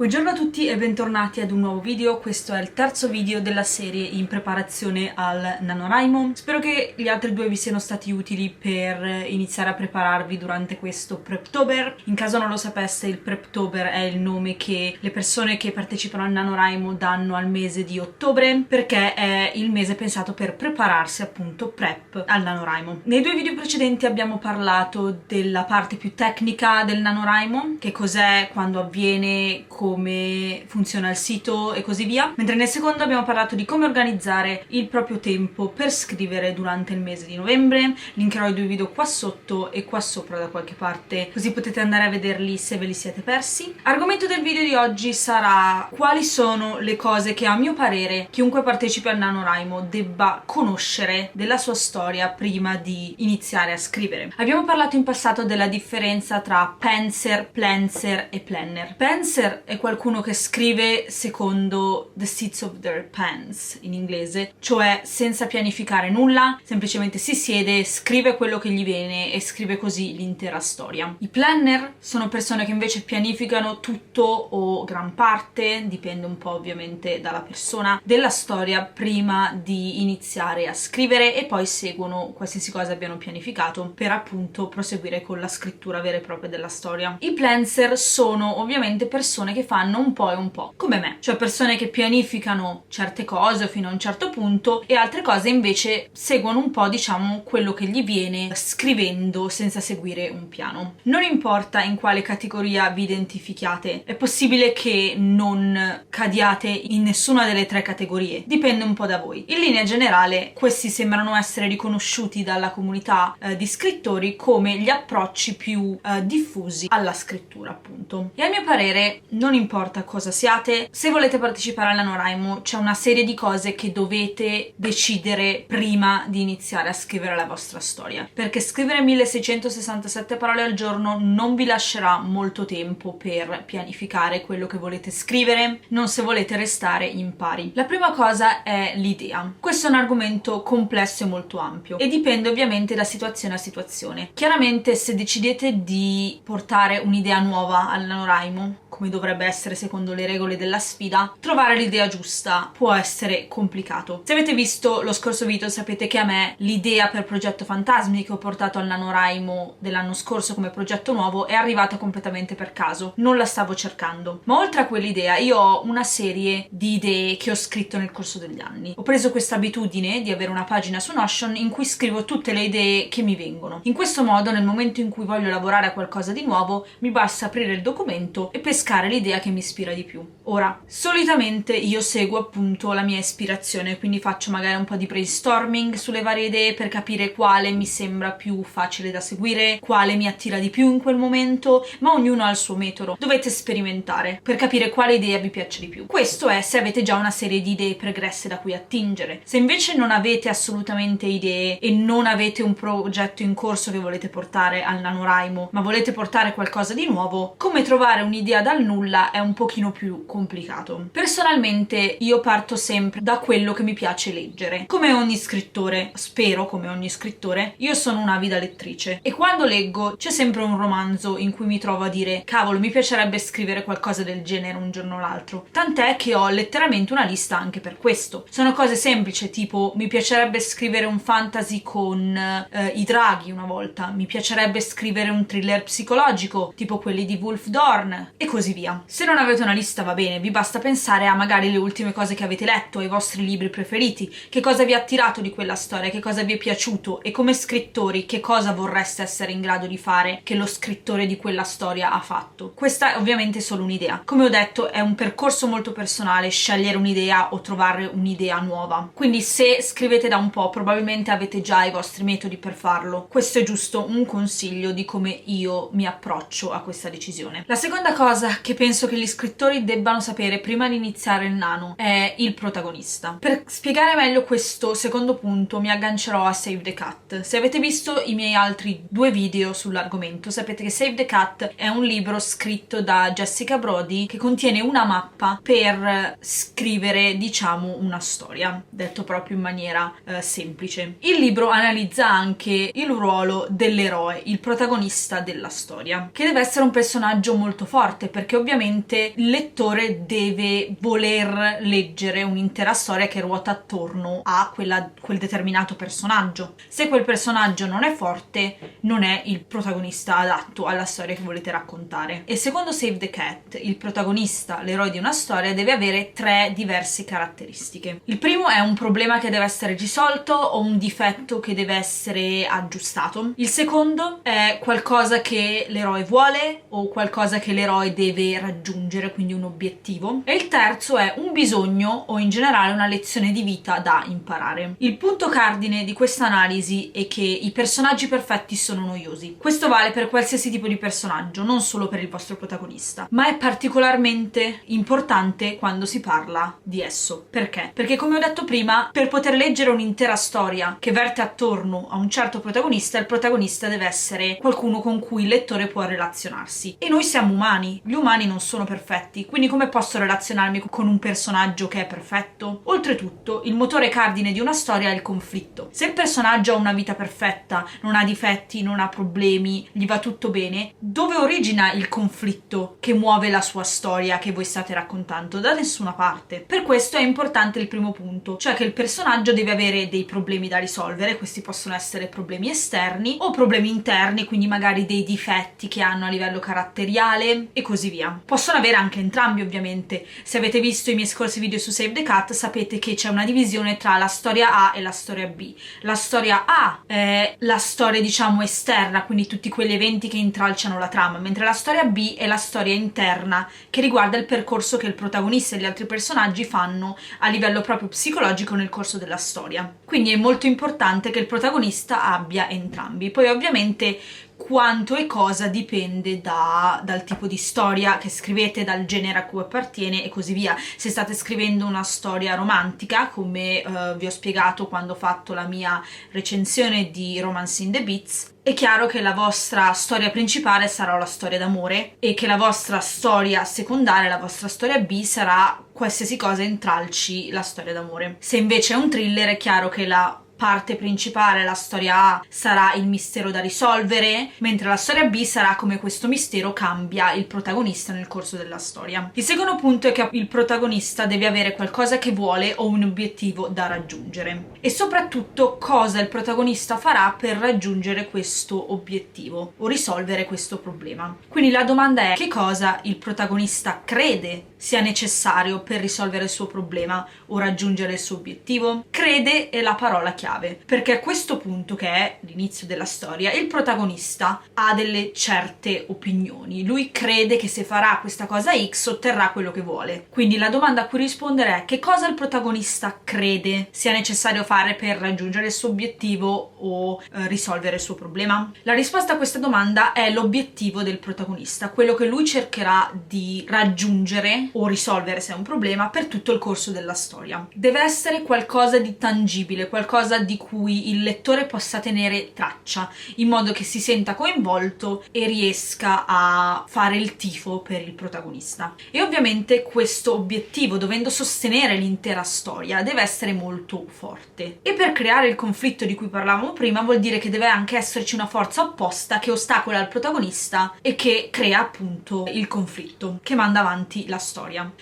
Buongiorno a tutti e bentornati ad un nuovo video. Questo è il terzo video della serie in preparazione al NaNoWriMo. Spero che gli altri due vi siano stati utili per iniziare a prepararvi durante questo Preptober. In caso non lo sapeste, il Preptober è il nome che le persone che partecipano al NaNoWriMo danno al mese di ottobre, perché è il mese pensato per prepararsi appunto prep al NaNoWriMo. Nei due video precedenti abbiamo parlato della parte più tecnica del NaNoWriMo, che cos'è, quando avviene, come funziona il sito e così via, mentre nel secondo abbiamo parlato di come organizzare il proprio tempo per scrivere durante il mese di novembre. Linkerò i due video qua sotto e qua sopra da qualche parte, così potete andare a vederli se ve li siete persi. Argomento del video di oggi sarà quali sono le cose che a mio parere chiunque partecipi al NaNoWriMo debba conoscere della sua storia prima di iniziare a scrivere. Abbiamo parlato in passato della differenza tra penser, planser e planner. Penser è qualcuno che scrive secondo the seats of their pants in inglese, cioè senza pianificare nulla, semplicemente si siede, scrive quello che gli viene e scrive così l'intera storia. I planner sono persone che invece pianificano tutto o gran parte, dipende un po' ovviamente dalla persona, della storia prima di iniziare a scrivere e poi seguono qualsiasi cosa abbiano pianificato per appunto proseguire con la scrittura vera e propria della storia. I planser sono ovviamente persone che fanno un po' e un po', come me, cioè persone che pianificano certe cose fino a un certo punto e altre cose invece seguono un po', diciamo, quello che gli viene scrivendo senza seguire un piano. Non importa in quale categoria vi identifichiate, è possibile che non cadiate in nessuna delle tre categorie, dipende un po' da voi. In linea generale questi sembrano essere riconosciuti dalla comunità di scrittori come gli approcci più diffusi alla scrittura, appunto. E a mio parere non importa cosa siate, se volete partecipare al NaNoWriMo c'è una serie di cose che dovete decidere prima di iniziare a scrivere la vostra storia, perché scrivere 1667 parole al giorno non vi lascerà molto tempo per pianificare quello che volete scrivere, non se volete restare in pari. La prima cosa è l'idea. Questo è un argomento complesso e molto ampio e dipende ovviamente da situazione a situazione. Chiaramente se decidete di portare un'idea nuova al NaNoWriMo, come dovrebbe essere secondo le regole della sfida, trovare l'idea giusta può essere complicato. Se avete visto lo scorso video sapete che a me l'idea per Progetto Fantasmi che ho portato al NaNoWriMo dell'anno scorso come progetto nuovo è arrivata completamente per caso, non la stavo cercando. Ma oltre a quell'idea io ho una serie di idee che ho scritto nel corso degli anni. Ho preso questa abitudine di avere una pagina su Notion in cui scrivo tutte le idee che mi vengono. In questo modo nel momento in cui voglio lavorare a qualcosa di nuovo mi basta aprire il documento e pescare l'idea che mi ispira di più. Ora, solitamente io seguo appunto la mia ispirazione, quindi faccio magari un po' di brainstorming sulle varie idee per capire quale mi sembra più facile da seguire, quale mi attira di più in quel momento, ma ognuno ha il suo metodo. Dovete sperimentare per capire quale idea vi piace di più. Questo è se avete già una serie di idee pregresse da cui attingere. Se invece non avete assolutamente idee e non avete un progetto in corso che volete portare al NaNoWriMo, ma volete portare qualcosa di nuovo, come trovare un'idea dal nulla è un pochino più complicato. Personalmente io parto sempre da quello che mi piace leggere. Come ogni scrittore, spero come ogni scrittore, io sono un'avida lettrice e quando leggo c'è sempre un romanzo in cui mi trovo a dire cavolo, mi piacerebbe scrivere qualcosa del genere un giorno o l'altro. Tant'è che ho letteralmente una lista anche per questo. Sono cose semplici, tipo mi piacerebbe scrivere un fantasy con i draghi una volta, mi piacerebbe scrivere un thriller psicologico tipo quelli di Wolf Dorn e così via. Se non avete una lista va bene, vi basta pensare a magari le ultime cose che avete letto, ai vostri libri preferiti, che cosa vi ha attirato di quella storia, che cosa vi è piaciuto e come scrittori che cosa vorreste essere in grado di fare che lo scrittore di quella storia ha fatto. Questa è ovviamente solo un'idea. Come ho detto è un percorso molto personale scegliere un'idea o trovare un'idea nuova. Quindi se scrivete da un po' probabilmente avete già i vostri metodi per farlo. Questo è giusto un consiglio di come io mi approccio a questa decisione. La seconda cosa che penso che gli scrittori debbano sapere prima di iniziare il nano è il protagonista. Per spiegare meglio questo secondo punto mi aggancerò a Save the Cat. Se avete visto i miei altri due video sull'argomento sapete che Save the Cat è un libro scritto da Jessica Brody che contiene una mappa per scrivere, diciamo, una storia, detto proprio in maniera semplice. Il libro analizza anche il ruolo dell'eroe, il protagonista della storia, che deve essere un personaggio molto forte perché ovviamente ovviamente il lettore deve voler leggere un'intera storia che ruota attorno a quel determinato personaggio. Se quel personaggio non è forte, non è il protagonista adatto alla storia che volete raccontare. E secondo Save the Cat, il protagonista, l'eroe di una storia, deve avere 3 diverse caratteristiche. Il primo è un problema che deve essere risolto o un difetto che deve essere aggiustato. Il secondo è qualcosa che l'eroe vuole o qualcosa che l'eroe deve raggiungere, quindi un obiettivo. E il terzo è un bisogno o in generale una lezione di vita da imparare. Il punto cardine di questa analisi è che i personaggi perfetti sono noiosi. Questo vale per qualsiasi tipo di personaggio, non solo per il vostro protagonista, ma è particolarmente importante quando si parla di esso. Perché? Perché come ho detto prima, per poter leggere un'intera storia che verte attorno a un certo protagonista, il protagonista deve essere qualcuno con cui il lettore può relazionarsi. E noi siamo umani, gli umani non sono perfetti, quindi come posso relazionarmi con un personaggio che è perfetto? Oltretutto, il motore cardine di una storia è il conflitto. Se il personaggio ha una vita perfetta, non ha difetti, non ha problemi, gli va tutto bene, dove origina il conflitto che muove la sua storia che voi state raccontando? Da nessuna parte. Per questo è importante il primo punto, cioè che il personaggio deve avere dei problemi da risolvere. Questi possono essere problemi esterni o problemi interni, quindi magari dei difetti che hanno a livello caratteriale e così via. Possono avere anche entrambi, ovviamente. Se avete visto i miei scorsi video su Save the Cat, sapete che c'è una divisione tra la storia A e la storia B. La storia A è la storia, diciamo, esterna, quindi tutti quegli eventi che intralciano la trama, mentre la storia B è la storia interna, che riguarda il percorso che il protagonista e gli altri personaggi fanno a livello proprio psicologico nel corso della storia. Quindi è molto importante che il protagonista abbia entrambi. Poi ovviamente quanto e cosa dipende dal tipo di storia che scrivete, dal genere a cui appartiene e così via. Se state scrivendo una storia romantica, come vi ho spiegato quando ho fatto la mia recensione di Romance in the Beats, è chiaro che la vostra storia principale sarà la storia d'amore e che la vostra storia secondaria, la vostra storia B, sarà qualsiasi cosa intralci la storia d'amore. Se invece è un thriller, è chiaro che la parte principale, la storia A, sarà il mistero da risolvere, mentre la storia B sarà come questo mistero cambia il protagonista nel corso della storia. Il secondo punto è che il protagonista deve avere qualcosa che vuole o un obiettivo da raggiungere e soprattutto cosa il protagonista farà per raggiungere questo obiettivo o risolvere questo problema. Quindi la domanda è: che cosa il protagonista crede sia necessario per risolvere il suo problema o raggiungere il suo obiettivo? Crede è la parola chiave, perché a questo punto, che è l'inizio della storia, il protagonista ha delle certe opinioni. Lui crede che se farà questa cosa X otterrà quello che vuole. Quindi la domanda a cui rispondere è: che cosa il protagonista crede sia necessario fare per raggiungere il suo obiettivo o risolvere il suo problema? La risposta a questa domanda è l'obiettivo del protagonista, quello che lui cercherà di raggiungere o risolvere se è un problema per tutto il corso della storia. Deve essere qualcosa di tangibile, qualcosa di cui il lettore possa tenere traccia, in modo che si senta coinvolto e riesca a fare il tifo per il protagonista. E ovviamente questo obiettivo, dovendo sostenere l'intera storia, deve essere molto forte. E per creare il conflitto di cui parlavamo prima, vuol dire che deve anche esserci una forza opposta che ostacola il protagonista e che crea appunto il conflitto che manda avanti la storia.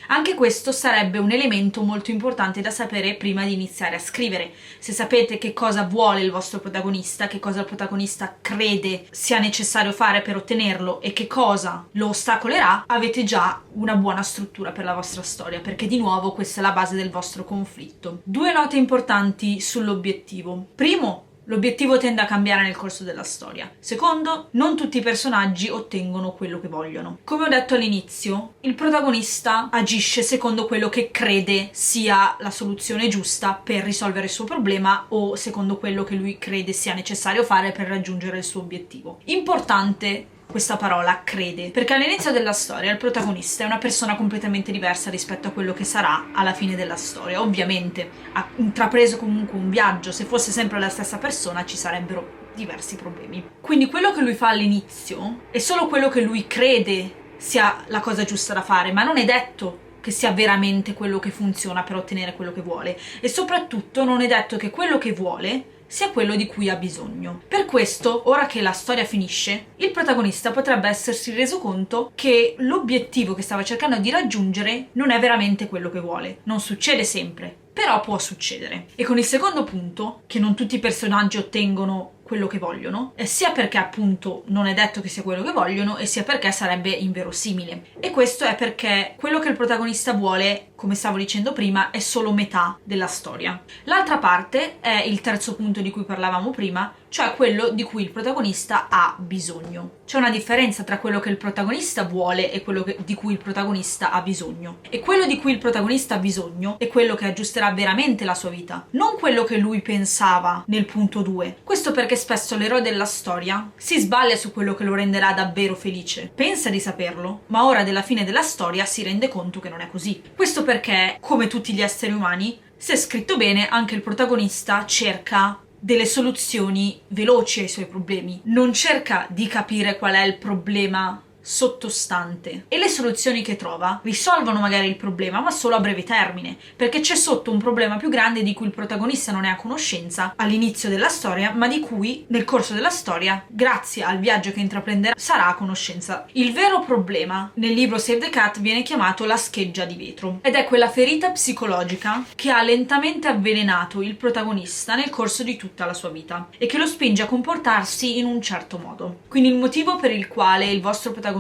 Anche questo sarebbe un elemento molto importante da sapere prima di iniziare a scrivere. Se sapete che cosa vuole il vostro protagonista, che cosa il protagonista crede sia necessario fare per ottenerlo e che cosa lo ostacolerà, avete già una buona struttura per la vostra storia, perché di nuovo questa è la base del vostro conflitto. 2 note importanti sull'obiettivo. Primo, l'obiettivo tende a cambiare nel corso della storia. Secondo, non tutti i personaggi ottengono quello che vogliono. Come ho detto all'inizio, il protagonista agisce secondo quello che crede sia la soluzione giusta per risolvere il suo problema o secondo quello che lui crede sia necessario fare per raggiungere il suo obiettivo. Importante questa parola crede, perché all'inizio della storia il protagonista è una persona completamente diversa rispetto a quello che sarà alla fine della storia. Ovviamente ha intrapreso comunque un viaggio, se fosse sempre la stessa persona ci sarebbero diversi problemi. Quindi quello che lui fa all'inizio è solo quello che lui crede sia la cosa giusta da fare, ma non è detto che sia veramente quello che funziona per ottenere quello che vuole, e soprattutto non è detto che quello che vuole sia quello di cui ha bisogno. Per questo, ora che la storia finisce, il protagonista potrebbe essersi reso conto che l'obiettivo che stava cercando di raggiungere non è veramente quello che vuole. Non succede sempre, però può succedere. E con il secondo punto, che non tutti i personaggi ottengono quello che vogliono, sia perché appunto non è detto che sia quello che vogliono e sia perché sarebbe inverosimile. E questo è perché quello che il protagonista vuole, come stavo dicendo prima, è solo metà della storia. L'altra parte è il terzo punto di cui parlavamo prima, cioè quello di cui il protagonista ha bisogno. C'è una differenza tra quello che il protagonista vuole e quello di cui il protagonista ha bisogno. E quello di cui il protagonista ha bisogno è quello che aggiusterà veramente la sua vita, non quello che lui pensava nel punto 2. Questo perché spesso l'eroe della storia si sbaglia su quello che lo renderà davvero felice. Pensa di saperlo, ma ora della fine della storia si rende conto che non è così. Questo perché, come tutti gli esseri umani, se scritto bene, anche il protagonista cerca delle soluzioni veloci ai suoi problemi. Non cerca di capire qual è il problema sottostante, e le soluzioni che trova risolvono magari il problema, ma solo a breve termine, perché c'è sotto un problema più grande di cui il protagonista non è a conoscenza all'inizio della storia, ma di cui nel corso della storia, grazie al viaggio che intraprenderà, sarà a conoscenza. Il vero problema nel libro Save the Cat viene chiamato la scheggia di vetro, ed è quella ferita psicologica che ha lentamente avvelenato il protagonista nel corso di tutta la sua vita e che lo spinge a comportarsi in un certo modo. Quindi il motivo per il quale il vostro protagonista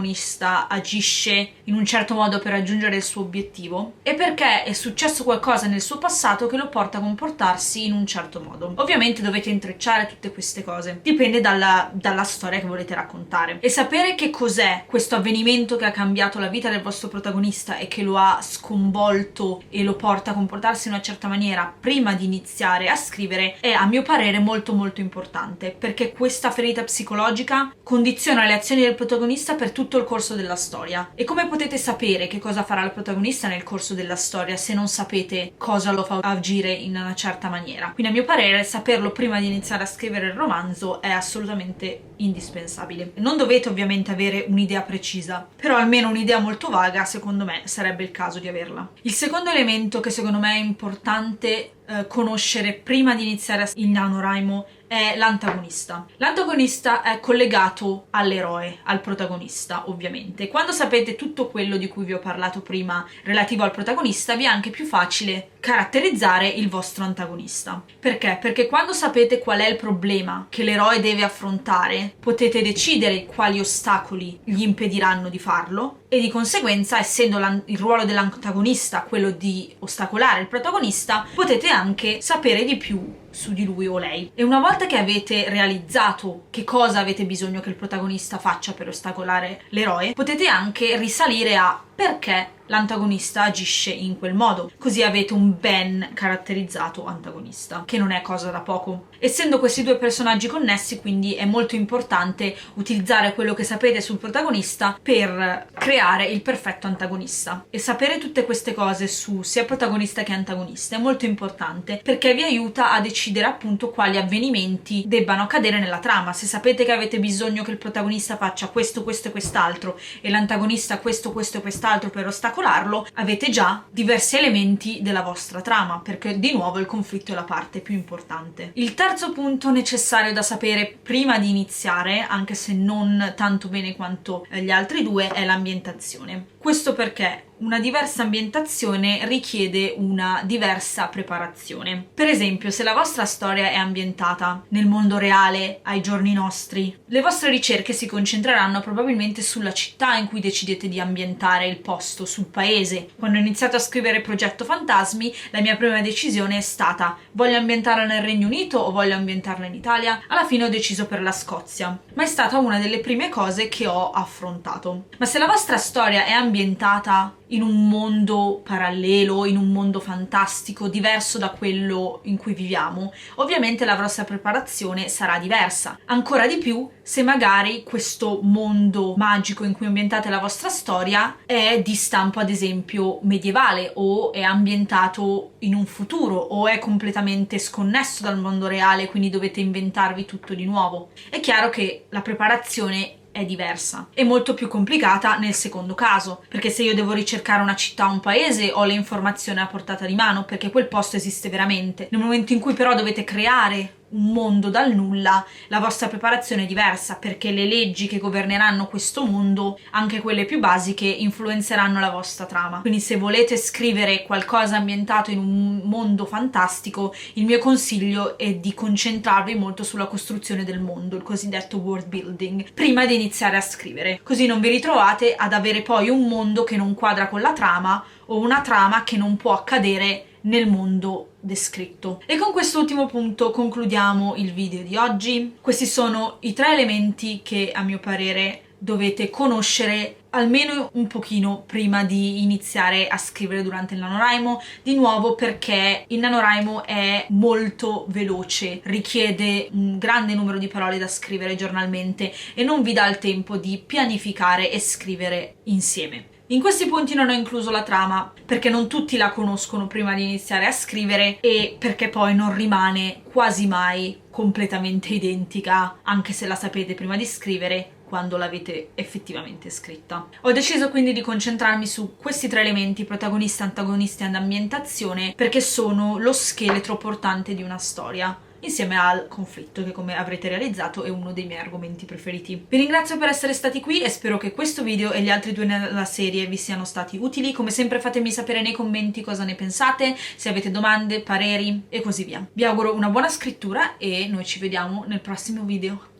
agisce in un certo modo per raggiungere il suo obiettivo è perché è successo qualcosa nel suo passato che lo porta a comportarsi in un certo modo. Ovviamente dovete intrecciare tutte queste cose, dipende dalla storia che volete raccontare, e sapere che cos'è questo avvenimento che ha cambiato la vita del vostro protagonista e che lo ha sconvolto e lo porta a comportarsi in una certa maniera prima di iniziare a scrivere è, a mio parere, molto molto importante, perché questa ferita psicologica condiziona le azioni del protagonista per tutto il corso della storia. E come potete sapere che cosa farà il protagonista nel corso della storia se non sapete cosa lo fa agire in una certa maniera? Quindi, a mio parere, saperlo prima di iniziare a scrivere il romanzo è assolutamente indispensabile. Non dovete ovviamente avere un'idea precisa, però almeno un'idea molto vaga, secondo me, sarebbe il caso di averla. Il secondo elemento che secondo me è importante conoscere prima di iniziare il NaNoWriMo è l'antagonista. L'antagonista è collegato all'eroe, al protagonista, ovviamente. Quando sapete tutto quello di cui vi ho parlato prima relativo al protagonista, vi è anche più facile caratterizzare il vostro antagonista. Perché? Perché quando sapete qual è il problema che l'eroe deve affrontare, potete decidere quali ostacoli gli impediranno di farlo, e di conseguenza, essendo il ruolo dell'antagonista quello di ostacolare il protagonista, potete anche sapere di più su di lui o lei. E una volta che avete realizzato che cosa avete bisogno che il protagonista faccia per ostacolare l'eroe, potete anche risalire a perché l'antagonista agisce in quel modo, così avete un ben caratterizzato antagonista, che non è cosa da poco. Essendo questi due personaggi connessi, quindi è molto importante utilizzare quello che sapete sul protagonista per creare il perfetto antagonista, e sapere tutte queste cose su sia protagonista che antagonista è molto importante perché vi aiuta a decidere appunto quali avvenimenti debbano accadere nella trama. Se sapete che avete bisogno che il protagonista faccia questo, questo e quest'altro e l'antagonista questo, questo e quest'altro per ostacolarlo, avete già diversi elementi della vostra trama, perché di nuovo il conflitto è la parte più importante. Il terzo punto necessario da sapere prima di iniziare, anche se non tanto bene quanto gli altri due, è l'ambientazione. Questo perché una diversa ambientazione richiede una diversa preparazione. Per esempio, se la vostra storia è ambientata nel mondo reale, ai giorni nostri, le vostre ricerche si concentreranno probabilmente sulla città in cui decidete di ambientare il posto, sul paese. Quando ho iniziato a scrivere Progetto Fantasmi, la mia prima decisione è stata: voglio ambientarla nel Regno Unito o voglio ambientarla in Italia? Alla fine ho deciso per la Scozia, ma è stata una delle prime cose che ho affrontato. Ma se la vostra storia è ambientata in un mondo parallelo, in un mondo fantastico, diverso da quello in cui viviamo, ovviamente la vostra preparazione sarà diversa. Ancora di più se magari questo mondo magico in cui ambientate la vostra storia è di stampo, ad esempio, medievale, o è ambientato in un futuro, o è completamente sconnesso dal mondo reale, quindi dovete inventarvi tutto di nuovo. È chiaro che la preparazione è diversa, è molto più complicata nel secondo caso, perché se io devo ricercare una città o un paese ho le informazioni a portata di mano perché quel posto esiste veramente. Nel momento in cui però dovete creare un mondo dal nulla, la vostra preparazione è diversa, perché le leggi che governeranno questo mondo, anche quelle più basiche, influenzeranno la vostra trama. Quindi se volete scrivere qualcosa ambientato in un mondo fantastico, il mio consiglio è di concentrarvi molto sulla costruzione del mondo, il cosiddetto world building, prima di iniziare a scrivere. Così non vi ritrovate ad avere poi un mondo che non quadra con la trama o una trama che non può accadere nel mondo descritto. E con quest'ultimo punto concludiamo il video di oggi. Questi sono i 3 elementi che a mio parere dovete conoscere almeno un pochino prima di iniziare a scrivere durante il NaNoWriMo, di nuovo perché il NaNoWriMo è molto veloce, richiede un grande numero di parole da scrivere giornalmente e non vi dà il tempo di pianificare e scrivere insieme. In questi punti non ho incluso la trama, perché non tutti la conoscono prima di iniziare a scrivere e perché poi non rimane quasi mai completamente identica, anche se la sapete prima di scrivere, quando l'avete effettivamente scritta. Ho deciso quindi di concentrarmi su questi 3 elementi, protagonista, antagonista ed ambientazione, perché sono lo scheletro portante di una storia, insieme al conflitto, che come avrete realizzato è uno dei miei argomenti preferiti. Vi ringrazio per essere stati qui e spero che questo video e gli altri 2 nella serie vi siano stati utili. Come sempre fatemi sapere nei commenti cosa ne pensate, se avete domande, pareri e così via. Vi auguro una buona scrittura e noi ci vediamo nel prossimo video.